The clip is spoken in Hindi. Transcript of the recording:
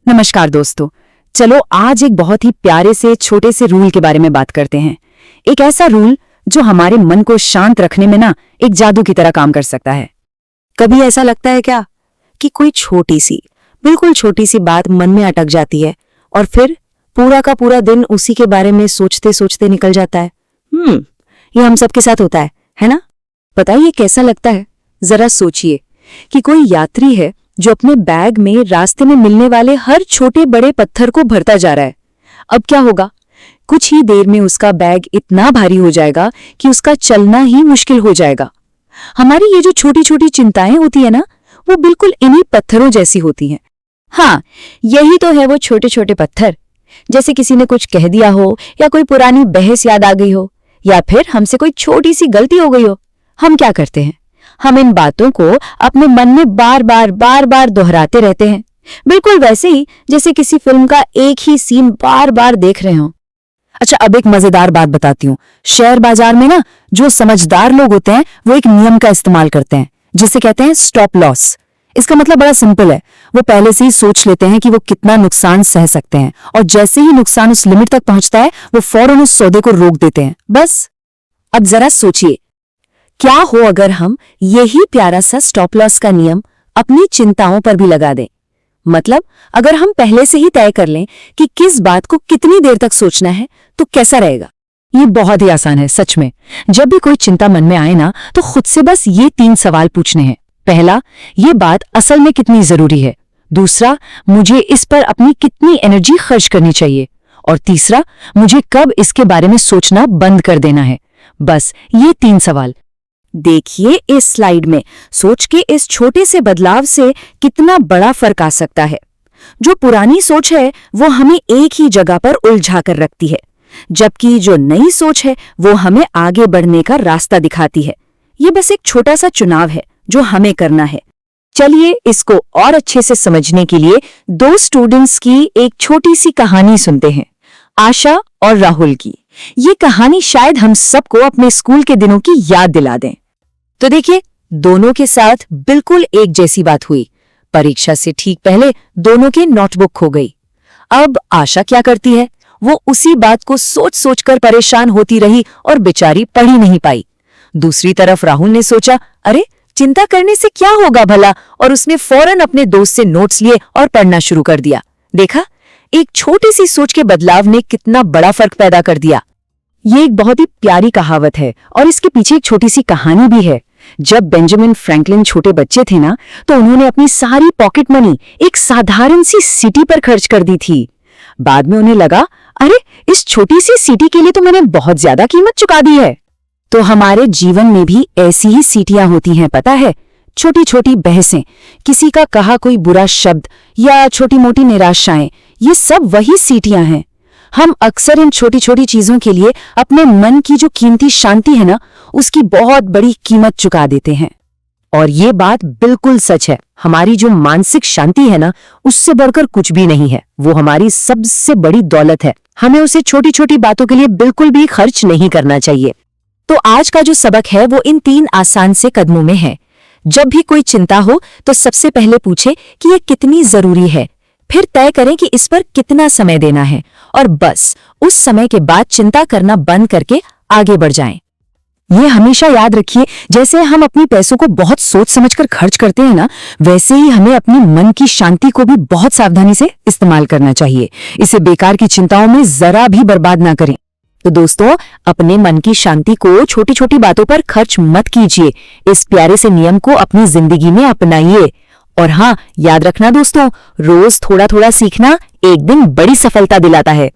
नमस्कार दोस्तों। चलो आज एक बहुत ही प्यारे से छोटे से रूल के बारे में बात करते हैं। एक ऐसा रूल जो हमारे मन को शांत रखने में ना एक जादू की तरह काम कर सकता है। कभी ऐसा लगता है क्या कि कोई छोटी सी, बिल्कुल छोटी सी बात मन में अटक जाती है और फिर पूरा का पूरा दिन उसी के बारे में सोचते सोचते निकल जाता है। ये हम सबके साथ होता है ना? पता है ये कैसा लगता है? जरा सोचिए कि कोई यात्री है जो अपने बैग में रास्ते में मिलने वाले हर छोटे बड़े पत्थर को भरता जा रहा है। अब क्या होगा? कुछ ही देर में उसका बैग इतना भारी हो जाएगा कि उसका चलना ही मुश्किल हो जाएगा। हमारी ये जो छोटी छोटी चिंताएं होती है ना, वो बिल्कुल इन्हीं पत्थरों जैसी होती हैं। हाँ, यही तो है वो छोटे छोटे पत्थर। जैसे किसी ने कुछ कह दिया हो, या कोई पुरानी बहस याद आ गई हो, या फिर हमसे कोई छोटी सी गलती हो गई हो। हम क्या करते हैं? हम इन बातों को अपने मन में बार बार दोहराते रहते हैं, बिल्कुल वैसे ही जैसे किसी फिल्म का एक ही सीन बार बार देख रहे हो। अच्छा, अब एक मजेदार बात बताती हूँ। शेयर बाजार में ना जो समझदार लोग होते हैं वो एक नियम का इस्तेमाल करते हैं जिसे कहते हैं स्टॉप लॉस। इसका मतलब बड़ा सिंपल है। वो पहले से ही सोच लेते हैं कि वो कितना नुकसान सह सकते हैं और जैसे ही नुकसान उस लिमिट तक पहुंचता है वो फौरन उस सौदे को रोक देते हैं। बस अब जरा सोचिए, क्या हो अगर हम यही प्यारा सा स्टॉप लॉस का नियम अपनी चिंताओं पर भी लगा दें। मतलब अगर हम पहले से ही तय कर लें कि किस बात को कितनी देर तक सोचना है तो कैसा रहेगा? ये बहुत ही आसान है सच में। जब भी कोई चिंता मन में आए ना, तो खुद से बस ये 3 सवाल पूछने हैं। पहला, ये बात असल में कितनी जरूरी है। दूसरा, मुझे इस पर अपनी कितनी एनर्जी खर्च करनी चाहिए। और तीसरा, मुझे कब इसके बारे में सोचना बंद कर देना है। बस ये 3 सवाल। देखिए इस स्लाइड में सोच के इस छोटे से बदलाव से कितना बड़ा फर्क आ सकता है। जो पुरानी सोच है वो हमें एक ही जगह पर उलझा कर रखती है, जबकि जो नई सोच है वो हमें आगे बढ़ने का रास्ता दिखाती है। ये बस एक छोटा सा चुनाव है जो हमें करना है। चलिए इसको और अच्छे से समझने के लिए 2 स्टूडेंट्स की एक छोटी सी कहानी सुनते हैं, आशा और राहुल की। ये कहानी शायद हम सबको अपने स्कूल के दिनों की याद दिला दें। तो देखिए, दोनों के साथ बिल्कुल एक जैसी बात हुई। परीक्षा से ठीक पहले दोनों की नोटबुक खो गई। अब आशा क्या करती है? वो उसी बात को सोच सोचकर परेशान होती रही और बेचारी पढ़ ही नहीं पाई। दूसरी तरफ राहुल ने सोचा, अरे चिंता करने से क्या होगा भला, और उसने फौरन अपने दोस्त से नोट्स लिए और पढ़ना शुरू कर दिया। देखा, एक छोटी सी सोच के बदलाव ने कितना बड़ा फर्क पैदा कर दिया। ये एक बहुत ही प्यारी कहावत है और इसके पीछे एक छोटी सी कहानी भी है। जब बेंजामिन फ्रैंकलिन छोटे बच्चे थे ना, तो उन्होंने अपनी सारी पॉकेट मनी एक साधारण सी सिटी पर खर्च कर दी थी। बाद में उन्हें लगा, अरे इस छोटी सी सिटी के लिए तो मैंने बहुत ज्यादा कीमत चुका दी है। तो हमारे जीवन में भी ऐसी ही सीटियां होती हैं, पता है। छोटी छोटी बहसें, किसी का कहा कोई बुरा शब्द या छोटी मोटी निराशाएं, ये सब वही सीटियां हैं। हम अक्सर इन छोटी छोटी चीजों के लिए अपने मन की जो कीमती शांति है ना, उसकी बहुत बड़ी कीमत चुका देते हैं। और ये बात बिल्कुल सच है। हमारी जो मानसिक शांति है ना, उससे बढ़कर कुछ भी नहीं है। वो हमारी सबसे बड़ी दौलत है। हमें उसे छोटी छोटी बातों के लिए बिल्कुल भी खर्च नहीं करना चाहिए। तो आज का जो सबक है वो इन 3 आसान से कदमों में है। जब भी कोई चिंता हो तो सबसे पहले पूछे कि ये कितनी जरूरी है, फिर तय करें कि इस पर कितना समय देना है, और बस उस समय के बाद चिंता करना बंद करके आगे बढ़ जाएं। ये हमेशा याद रखिए, जैसे हम अपनी पैसों को बहुत सोच समझकर खर्च करते हैं ना, वैसे ही हमें अपनी मन की शांति को भी बहुत सावधानी से इस्तेमाल करना चाहिए। इसे बेकार की चिंताओं में जरा भी बर्बाद ना करें। तो दोस्तों, अपने मन की शांति को छोटी छोटी बातों पर खर्च मत कीजिए। इस प्यारे से नियम को अपनी जिंदगी में अपनाइए। और हाँ, याद रखना दोस्तों, रोज थोड़ा थोड़ा सीखना एक दिन बड़ी सफलता दिलाता है।